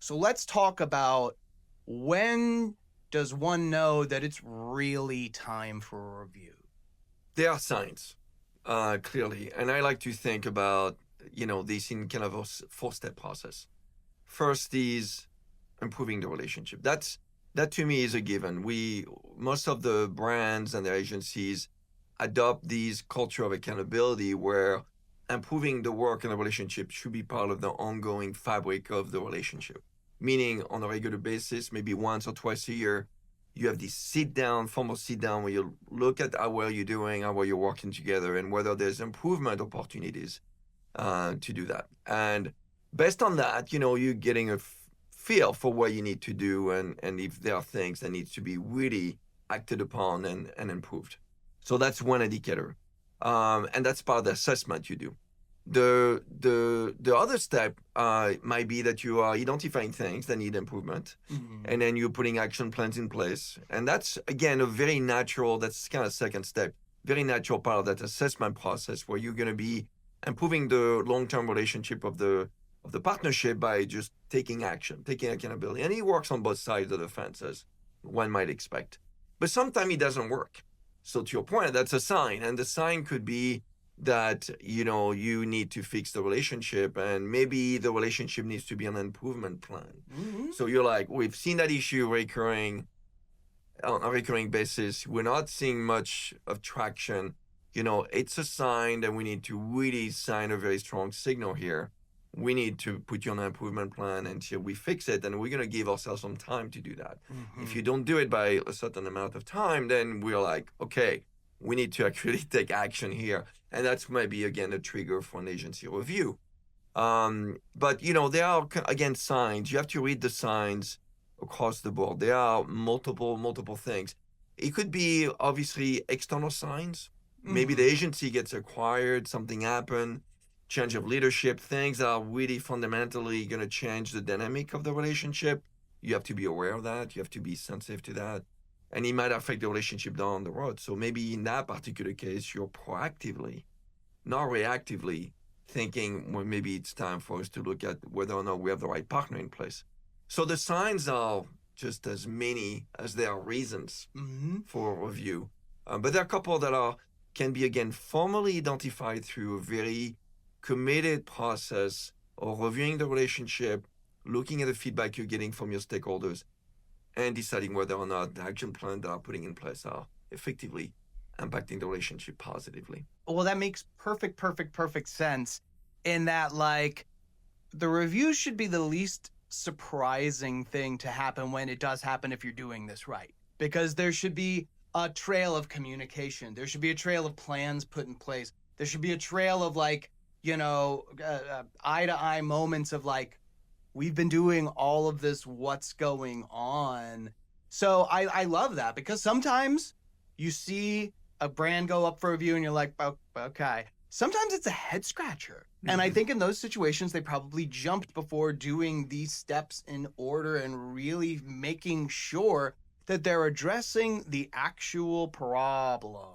So let's talk about when does one know that it's really time for a review? There are signs, clearly, and I like to think about this in kind of a four-step process. First is improving the relationship. That to me is a given. We Most of the brands and their agencies adopt these culture of accountability where improving the work and the relationship should be part of the ongoing fabric of the relationship. Meaning on a regular basis, maybe once or twice a year, you have this formal sit down where you look at how well you're doing, how well you're working together, and whether there's improvement opportunities to do that. And based on that, you're getting a feel for what you need to do and if there are things that need to be really acted upon and improved. So that's one indicator. And that's part of the assessment you do. The other step might be that you are identifying things that need improvement, Mhm. and then you're putting action plans in place. And that's again a very natural. That's kind of second step, very natural part of that assessment process where you're going to be improving the long-term relationship of the partnership by just taking action, taking accountability. And it works on both sides of the fence, as one might expect. But sometimes it doesn't work. So to your point, that's a sign, and the sign could be that you need to fix the relationship, and maybe the relationship needs to be an improvement plan. Mhm. So you're like, we've seen that issue recurring on a recurring basis. We're not seeing much of traction. It's a sign that we need to really sign a very strong signal here. We need to put you on an improvement plan until we fix it, and we're going to give ourselves some time to do that. If you Mhm. don't do it by a certain amount of time, then we're like, okay, we need to actually take action here. And that's maybe, again, a trigger for an agency review. But, there are, again, signs. You have to read the signs across the board. There are multiple things. It could be obviously external signs. Maybe the Mhm. agency gets acquired, something happened, change of leadership, things that are really fundamentally going to change the dynamic of the relationship. You have to be aware of that. You have to be sensitive to that. And it might affect the relationship down the road. So maybe in that particular case, you're proactively, not reactively, thinking, well, maybe it's time for us to look at whether or not we have the right partner in place. So the signs are just as many as there are reasons Mhm. for review. But there are a couple that can be, again, formally identified through a very committed process of reviewing the relationship, looking at the feedback you're getting from your stakeholders, and deciding whether or not the action plan that are putting in place are effectively impacting the relationship positively. Well, that makes perfect sense in that, like, the review should be the least surprising thing to happen when it does happen if you're doing this right. Because there should be a trail of communication. There should be a trail of plans put in place. There should be a trail of, like, eye to eye moments of, like, we've been doing all of this, what's going on. So I love that because sometimes you see a brand go up for review and you're like, "Oh, okay." Sometimes it's a head scratcher. And I Mhm. think in those situations, they probably jumped before doing these steps in order and really making sure that they're addressing the actual problem.